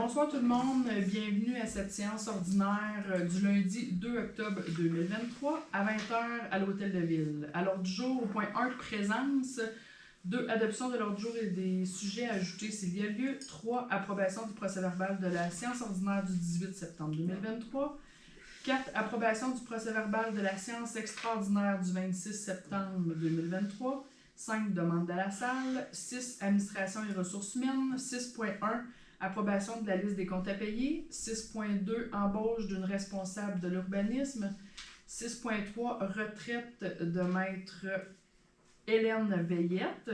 Bonsoir tout le monde, bienvenue à cette séance ordinaire du lundi 2 octobre 2023 à 20h à l'Hôtel de Ville. À l'ordre du jour, au point 1, présence. 2, adoption de l'ordre du jour et des sujets à ajouter s'il y a lieu. 3, approbation du procès-verbal de la séance ordinaire du 18 septembre 2023. 4, approbation du procès-verbal de la séance extraordinaire du 26 septembre 2023. 5, demande à la salle. 6, administration et ressources humaines. 6.1, approbation de la liste des comptes à payer. 6.2, embauche d'une responsable de l'urbanisme. 6.3, retraite de maître Hélène Veillette.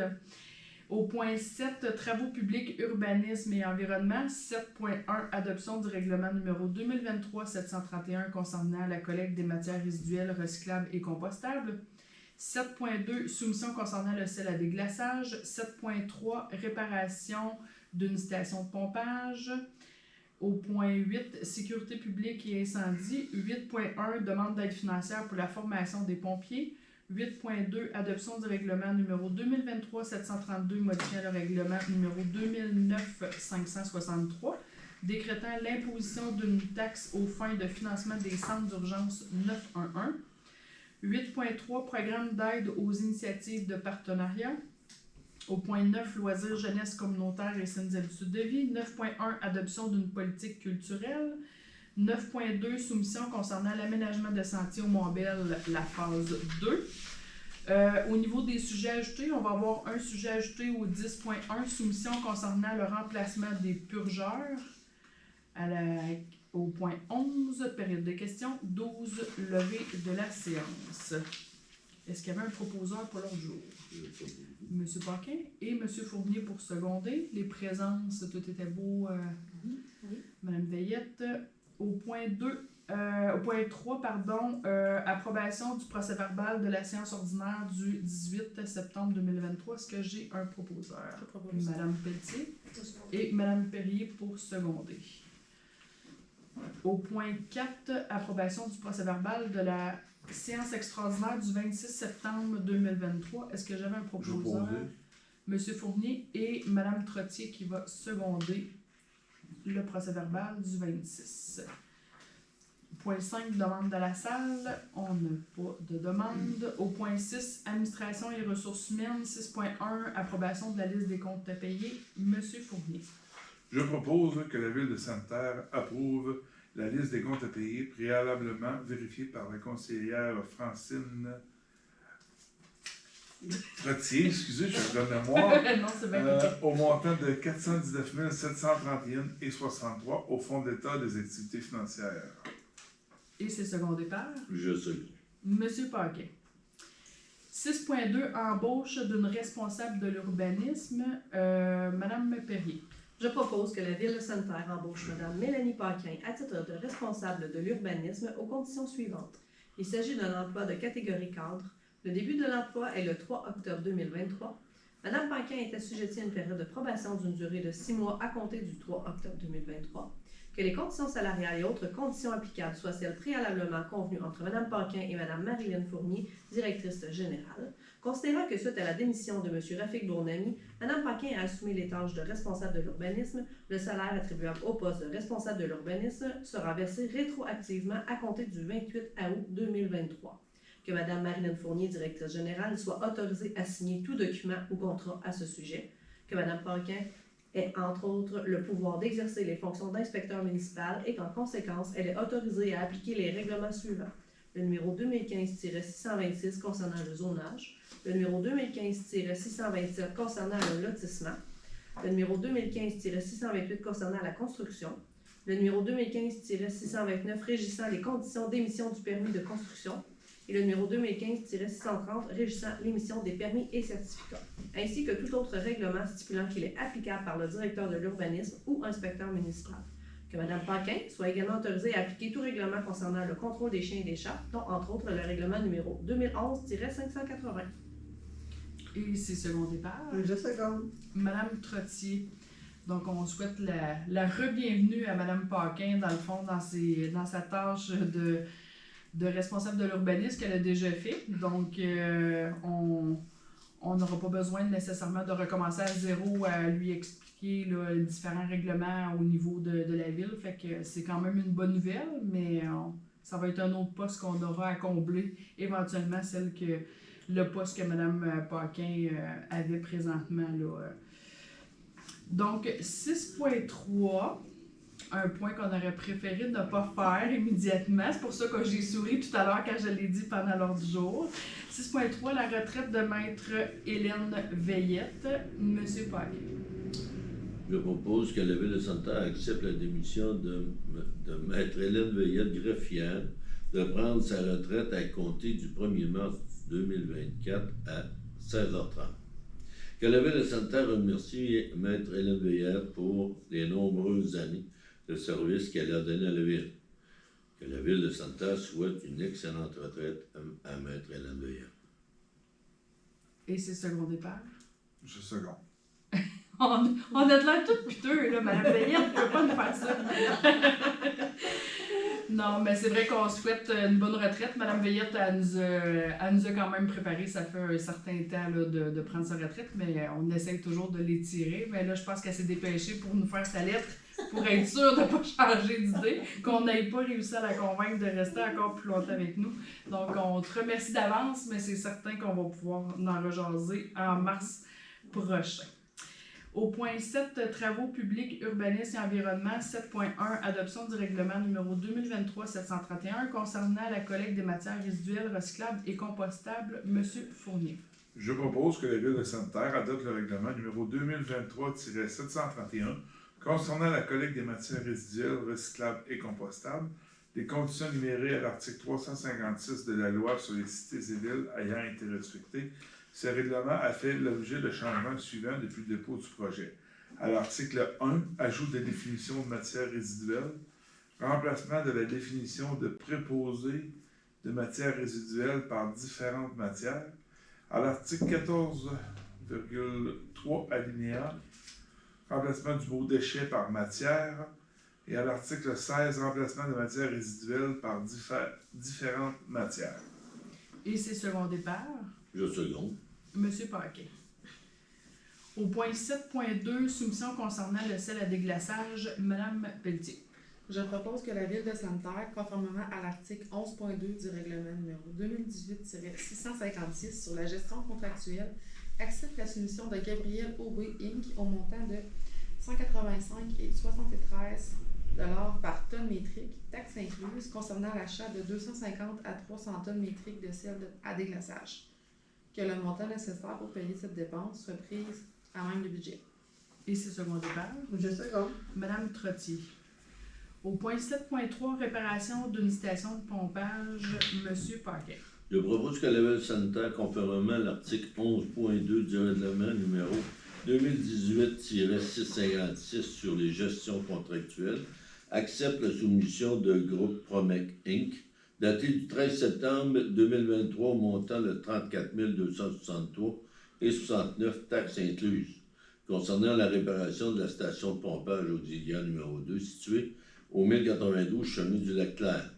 Au point 7, travaux publics, urbanisme et environnement. 7.1, adoption du règlement numéro 2023-731 concernant la collecte des matières résiduelles recyclables et compostables. 7.2, soumission concernant le sel à déglaçage. 7.3, réparation d'une station de pompage. Au point 8, sécurité publique et incendie. 8.1, demande d'aide financière pour la formation des pompiers. 8.2, adoption du règlement numéro 2023-732 modifiant le règlement numéro 2009-563 décrétant l'imposition d'une taxe aux fins de financement des centres d'urgence 911. 8.3, programme d'aide aux initiatives de partenariat. Au point 9, loisirs, jeunesse communautaire et saines habitudes de vie. 9.1, adoption d'une politique culturelle. 9.2, soumission concernant l'aménagement de sentiers au Mont-Bell, la phase 2. Au niveau des sujets ajoutés, on va avoir un sujet ajouté au 10.1, soumission concernant le remplacement des purgeurs. Au point 11, période de questions. 12, levée de la séance. Est-ce qu'il y avait un proposeur pour l'autre jour? M. Paquin et M. Fournier pour seconder. Les présences, tout était beau. Oui. Mme Veillette. Au point 2, au point 3, approbation du procès-verbal de la séance ordinaire du 18 septembre 2023. Est-ce que j'ai un proposeur? Mme Pelletier et Mme Perrier pour seconder. Au point 4, approbation du procès-verbal de la séance extraordinaire du 26 septembre 2023. Est-ce que j'avais un proposeur? M. Fournier et Mme Trottier qui va seconder le procès-verbal du 26. Point 5, demande de la salle. On n'a pas de demande. Au point 6, administration et ressources humaines. 6.1, approbation de la liste des comptes à payer. M. Fournier. Je propose que la Ville de Sainte-Terre approuve la liste des comptes à payer préalablement vérifiée par la conseillère Francine Trottier, excusez, je suis de mémoire, Non, c'est bien au montant de 419 731,63 au Fonds d'État des activités financières. Et c'est secondé par? Je sais. M. Paquin. 6.2, embauche d'une responsable de l'urbanisme. Mme Perrier. Je propose que la Ville de Sainte-Terre embauche Mme Mélanie Paquin à titre de responsable de l'urbanisme aux conditions suivantes. Il s'agit d'un emploi de catégorie cadre. Le début de l'emploi est le 3 octobre 2023. Mme Paquin est assujettie à une période de probation d'une durée de 6 mois à compter du 3 octobre 2023. Que les conditions salariales et autres conditions applicables soient celles préalablement convenues entre Mme Paquin et Mme Marilyn Fournier, directrice générale. Considérant que suite à la démission de M. Rafik Bournami, Mme Paquin a assumé les tâches de responsable de l'urbanisme, le salaire attribuable au poste de responsable de l'urbanisme sera versé rétroactivement à compter du 28 août 2023. Que Mme Marilyn Fournier, directrice générale, soit autorisée à signer tout document ou contrat à ce sujet. Que Mme Paquin ait, entre autres, le pouvoir d'exercer les fonctions d'inspecteur municipal et qu'en conséquence, elle est autorisée à appliquer les règlements suivants. Le numéro 2015-626 concernant le zonage, le numéro 2015-627 concernant le lotissement, le numéro 2015-628 concernant la construction, le numéro 2015-629 régissant les conditions d'émission du permis de construction et le numéro 2015-630 régissant l'émission des permis et certificats, ainsi que tout autre règlement stipulant qu'il est applicable par le directeur de l'urbanisme ou inspecteur municipal. Que Mme Paquin soit également autorisée à appliquer tout règlement concernant le contrôle des chiens et des chats, dont entre autres le règlement numéro 2011-580. Et c'est secondé par? Je seconde. Mme Trottier. Donc, on souhaite la re-bienvenue à Mme Paquin, dans le fond, dans sa tâche de responsable de l'urbanisme qu'elle a déjà fait. Donc, on on n'aura pas besoin nécessairement de recommencer à zéro à lui expliquer là, les différents règlements au niveau de la ville. Fait que c'est quand même une bonne nouvelle, mais ça va être un autre poste qu'on aura à combler, éventuellement le poste que Mme Paquin avait présentement. Là. Donc, 6.3, un point qu'on aurait préféré ne pas faire immédiatement. C'est pour ça que j'ai souri tout à l'heure quand je l'ai dit pendant l'ordre du jour. 6.3, la retraite de maître Hélène Veillette. Monsieur Paquin. Je propose que la Ville de Sainte-Terre accepte la démission de maître Hélène Veillette, greffière, de prendre sa retraite à compter du 1er mars 2024 à 16h30. Que la Ville de Sainte-Terre remercie maître Hélène Veillette pour les nombreuses années de service qu'elle a donné à la Ville. Que la Ville de Sainte-Terre souhaite une excellente retraite à maître Hélène Veillette. Et c'est second départ. Je seconde. On a de l'air tout piteux, là, Mme Veillette, ne peut pas nous faire ça. Non, mais c'est vrai qu'on souhaite une bonne retraite. Mme Veillette, elle nous a quand même préparé, ça fait un certain temps là, de prendre sa retraite, mais on essaie toujours de l'étirer. Mais là, je pense qu'elle s'est dépêchée pour nous faire sa lettre, pour être sûre de ne pas changer d'idée, qu'on n'ait pas réussi à la convaincre de rester encore plus longtemps avec nous. Donc, on te remercie d'avance, mais c'est certain qu'on va pouvoir en rejaser en mars prochain. Au point 7, travaux publics, urbanisme et environnement, 7.1, adoption du règlement numéro 2023-731 concernant la collecte des matières résiduelles recyclables et compostables. Monsieur Fournier. Je propose que la Ville de Sainte-Terre adopte le règlement numéro 2023-731 concernant la collecte des matières résiduelles recyclables et compostables, les conditions énumérées à l'article 356 de la loi sur les cités et villes ayant été respectées. Ce règlement a fait l'objet de changements suivants depuis le dépôt du projet. À l'article 1, ajout de définition de matières résiduelles, remplacement de la définition de préposé de matières résiduelles par différentes matières. À l'article 14,3 alinéa, remplacement du mot déchet par matière. Et à l'article 16, remplacement de matières résiduelles par différentes matières. Et c'est second départ. Je seconde. Monsieur Paquin. Au point 7.2, soumission concernant le sel à déglaçage, Mme Pelletier. Je propose que la Ville de Sainte-Terre, conformément à l'article 11.2 du règlement numéro 2018-656 sur la gestion contractuelle, accepte la soumission de Gabriel Aubé Inc. au montant de 185,73 par tonne métrique, taxes incluses, concernant l'achat de 250 à 300 tonnes métriques de sel à déglaçage. Que le montant nécessaire pour payer cette dépense soit prise à même le budget. Et c'est second départ. Je seconde. Madame Trottier. Au point 7.3, réparation d'une station de pompage, Monsieur Paquet. Je propose que la Ville de Sainte-Terre, conformément à l'article 11.2 du règlement numéro 2018-656 sur les gestions contractuelles, accepte la soumission de groupe Promec Inc., daté du 13 septembre 2023 au montant de 34 263,69 taxes incluses, concernant la réparation de la station de pompage Audilia numéro 2 située au 1092 chemin du Lac-Clair.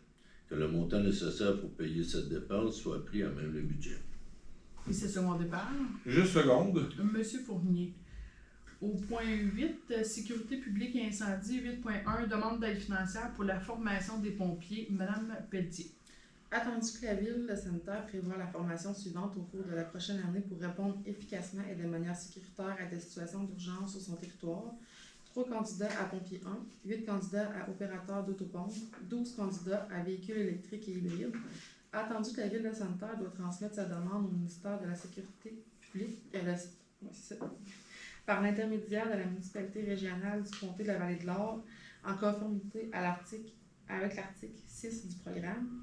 Que le montant nécessaire pour payer cette dépense soit pris à même le budget. Et c'est second départ. Je seconde. Monsieur Fournier. Au point 8, sécurité publique et incendie, 8.1, demande d'aide financière pour la formation des pompiers, Mme Pelletier. Attendu que la Ville de Sainte-Terre prévoit la formation suivante au cours de la prochaine année pour répondre efficacement et de manière sécuritaire à des situations d'urgence sur son territoire. 3 candidats à pompier 1, 8 candidats à opérateur d'autopompe, 12 candidats à véhicules électriques et hybrides. Attendu que la Ville de Sainte-Terre doit transmettre sa demande au ministère de la Sécurité publique par l'intermédiaire de la municipalité régionale du comté de la Vallée-de-l'Or en conformité avec l'article 6 du programme.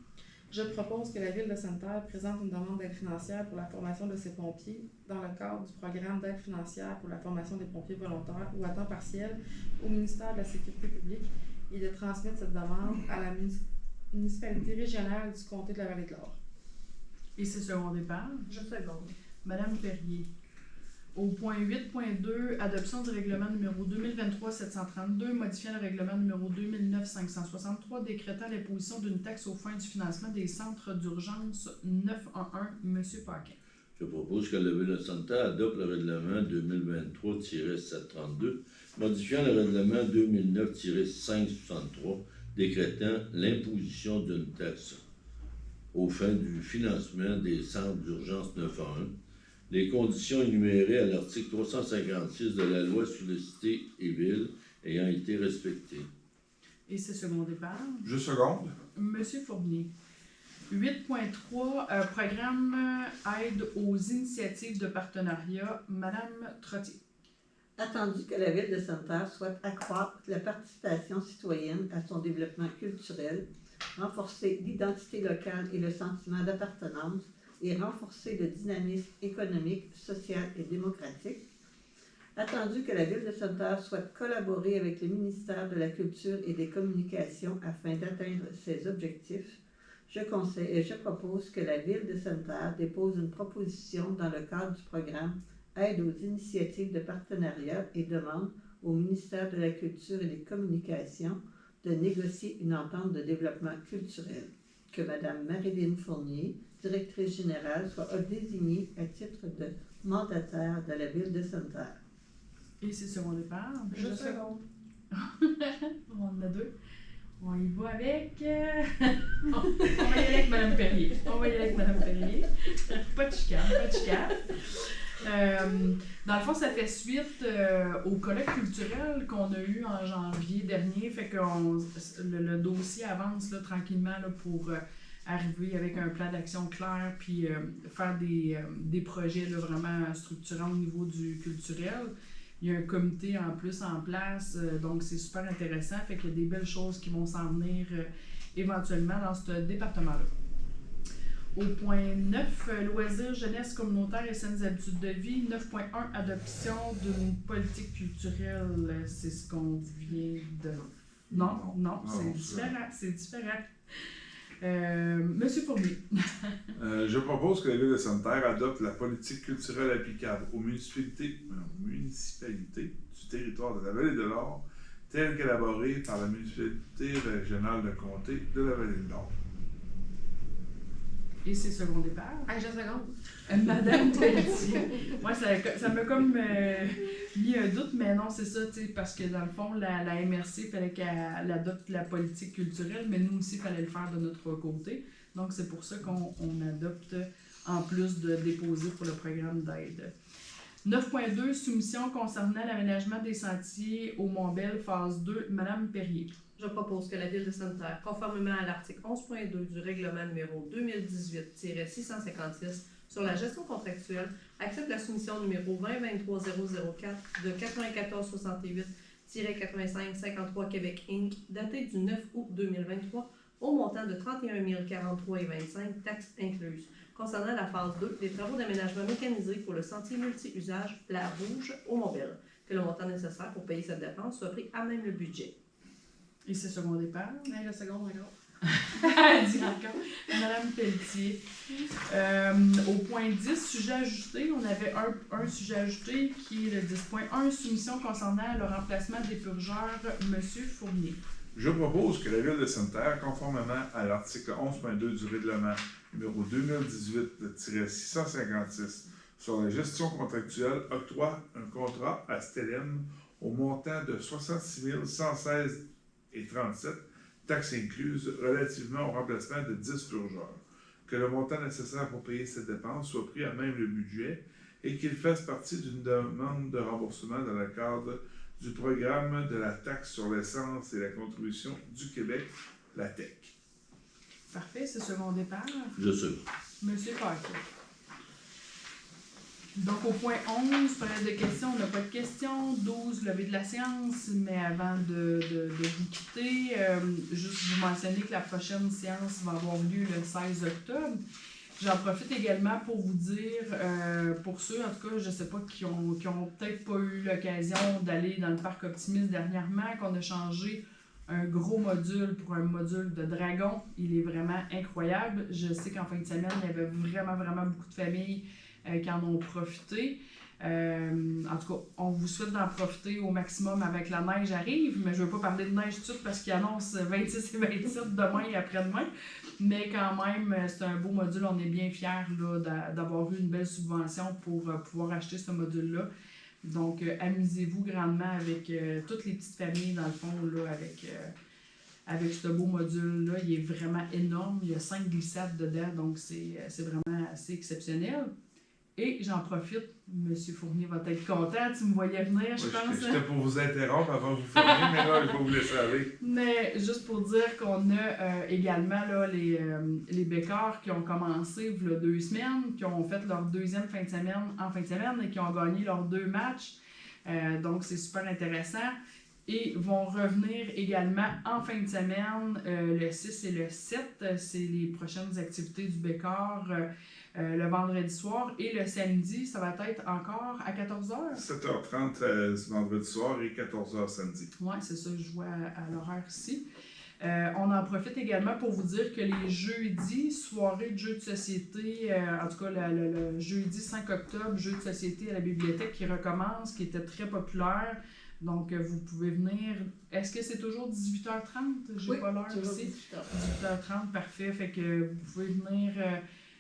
Je propose que la Ville de Sainte-Terre présente une demande d'aide financière pour la formation de ses pompiers dans le cadre du programme d'aide financière pour la formation des pompiers volontaires ou à temps partiel au ministère de la Sécurité publique et de transmettre cette demande à la municipalité régionale du comté de la Vallée-de-l'Or. Et c'est second départ. Je seconde. Madame Perrier. Au point 8.2, adoption du règlement numéro 2023-732, modifiant le règlement numéro 2009-563, décrétant l'imposition d'une taxe aux fins du financement des centres d'urgence 911, M. Paquin. Je propose que la Ville de Santa adopte le règlement 2023-732, modifiant le règlement 2009-563, décrétant l'imposition d'une taxe aux fins du financement des centres d'urgence 911, les conditions énumérées à l'article 356 de la loi sur les cités et villes ayant été respectées. Et c'est secondé par Je seconde. Monsieur Fournier. 8.3, programme aide aux initiatives de partenariat. Madame Trottier. Attendu que la Ville de Sainte-Terre souhaite accroître la participation citoyenne à son développement culturel, renforcer l'identité locale et le sentiment d'appartenance et renforcer le dynamisme économique, social et démocratique. Attendu que la Ville de Sainte-Terre souhaite collaborer avec le ministère de la Culture et des Communications afin d'atteindre ses objectifs, je propose que la Ville de Sainte-Terre dépose une proposition dans le cadre du programme Aide aux initiatives de partenariat et demande au ministère de la Culture et des Communications de négocier une entente de développement culturel. Que Mme Marilyn Fournier, directrice générale, soit désignée à titre de mandataire de la Ville de Sainte-Terre. Et c'est secondé par Je seconde. On en a deux. On y va avec. On va y aller avec Mme Perrier. Pas de chicane, dans le fond, ça fait suite au colloque culturel qu'on a eu en janvier dernier. Fait que le dossier avance là, tranquillement là, pour arriver avec un plan d'action clair puis faire des projets là, vraiment structurants au niveau du culturel. Il y a un comité en plus en place, donc c'est super intéressant. Fait qu'il y a des belles choses qui vont s'en venir éventuellement dans ce département-là. Au point 9, loisirs, jeunesse communautaire et saines habitudes de vie. 9.1, adoption d'une politique culturelle. C'est ce qu'on vient de... Non, c'est différent. Monsieur Fournier. Je propose que la Ville de Sainte-Terre adopte la politique culturelle applicable aux municipalités du territoire de la Vallée de l'Or, telle qu'élaborée par la municipalité régionale de comté de la Vallée de l'Or. Et c'est secondé par Je seconde. Madame Pelletier. Moi, ça m'a comme mis un doute, mais non, c'est ça, parce que dans le fond, la MRC, il fallait qu'elle adopte la politique culturelle, mais nous aussi, il fallait le faire de notre côté. Donc, c'est pour ça qu'on adopte, en plus de déposer pour le programme d'aide. 9.2, soumission concernant l'aménagement des sentiers au Mont-Bel, phase 2, Madame Perrier. Je propose que la Ville de Sainte-Terre, conformément à l'article 11.2 du règlement numéro 2018-656 sur la gestion contractuelle, accepte la soumission numéro 2023-004 de 9468-8553 Québec Inc., datée du 9 août 2023, au montant de 31 043,25 taxes incluses, concernant la phase 2 des travaux d'aménagement mécanisé pour le sentier multi-usage La Rouge au Mont-Bel, que le montant nécessaire pour payer cette dépense soit pris à même le budget. Et c'est secondé par Je seconde encore. dit encore Madame Pelletier. Au point 10, sujet ajusté, on avait un sujet ajusté qui est le 10.1, soumission concernant le remplacement des purgeurs, Monsieur Fournier. Je propose que la Ville de Sainte-Terre, conformément à l'article 11.2 du règlement numéro 2018-656 sur la gestion contractuelle, octroie un contrat à Stellem au montant de 66 116,37 taxes incluses relativement au remplacement de 10 purgeurs, que le montant nécessaire pour payer cette dépense soit pris à même le budget et qu'il fasse partie d'une demande de remboursement dans le cadre du programme de la taxe sur l'essence et la contribution du Québec, la TEC. Parfait, c'est secondé par Je sais. Monsieur Paquet. Donc, au point 11, période de questions, on n'a pas de questions. 12, levée de la séance. Mais avant de vous quitter, juste vous mentionner que la prochaine séance va avoir lieu le 16 octobre. J'en profite également pour vous dire, pour ceux, en tout cas, je ne sais pas, qui ont peut-être pas eu l'occasion d'aller dans le parc Optimiste dernièrement, qu'on a changé un gros module pour un module de dragon. Il est vraiment incroyable. Je sais qu'en fin de semaine, il y avait vraiment beaucoup de familles qui en ont profité. En tout cas, on vous souhaite d'en profiter au maximum avec la neige arrive, mais je ne veux pas parler de neige tout de suite parce qu'il annonce 26 et 27 demain et après-demain. Mais quand même, c'est un beau module. On est bien fiers là, d'avoir eu une belle subvention pour pouvoir acheter ce module-là. Donc, amusez-vous grandement avec toutes les petites familles, dans le fond, là, avec ce beau module-là. Il est vraiment énorme. Il y a 5 glissades dedans, donc c'est vraiment assez exceptionnel. Et j'en profite, M. Fournier va être content, tu me voyais venir, je pense. J'étais pour vous interrompre avant que vous fermiez, mais là, je vais vous laisser aller. Mais juste pour dire qu'on a également là, les Bécards qui ont commencé il y a 2 semaines, qui ont fait leur 2e fin de semaine et qui ont gagné leurs 2 matchs. Donc c'est super intéressant. Et vont revenir également en fin de semaine, le 6 et le 7. C'est les prochaines activités du Bécard le vendredi soir. Et le samedi, ça va être encore à 14h. 7h30 ce vendredi soir et 14h samedi. Oui, c'est ça, je vois à l'horaire ici. On en profite également pour vous dire que les jeudis, soirée de jeux de société, en tout cas le jeudi 5 octobre, jeux de société à la bibliothèque qui recommence, qui était très populaire. Donc, vous pouvez venir. Est-ce que c'est toujours 18h30? J'ai pas l'heure ici. 18h30, parfait. Fait que vous pouvez venir.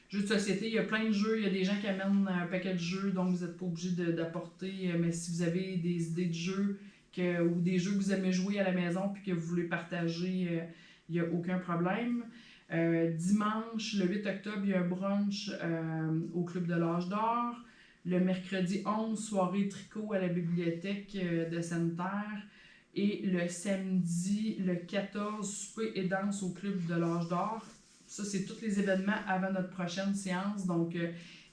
Jeux de société, il y a plein de jeux. Il y a des gens qui amènent un paquet de jeux, donc vous n'êtes pas obligé d'apporter. Mais si vous avez des idées de jeux ou des jeux que vous aimez jouer à la maison puis que vous voulez partager, il n'y a aucun problème. Dimanche, le 8 octobre, il y a un brunch au Club de l'Âge d'Or. Le mercredi 11, soirée tricot à la bibliothèque de Sainte-Terre. Et le samedi, le 14, souper et danse au Club de l'Âge d'Or. Ça, c'est tous les événements avant notre prochaine séance. Donc,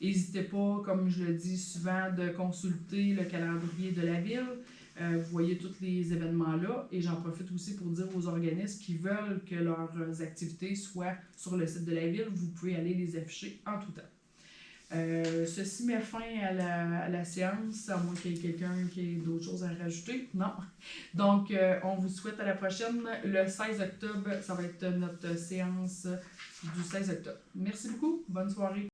n'hésitez pas, comme je le dis souvent, de consulter le calendrier de la ville. Vous voyez tous les événements là. Et j'en profite aussi pour dire aux organismes qui veulent que leurs activités soient sur le site de la ville, vous pouvez aller les afficher en tout temps. Ceci met fin à la séance, à moins qu'il y ait quelqu'un qui ait d'autres choses à rajouter. Non. Donc, on vous souhaite à la prochaine. Le 16 octobre, ça va être notre séance du 16 octobre. Merci beaucoup. Bonne soirée.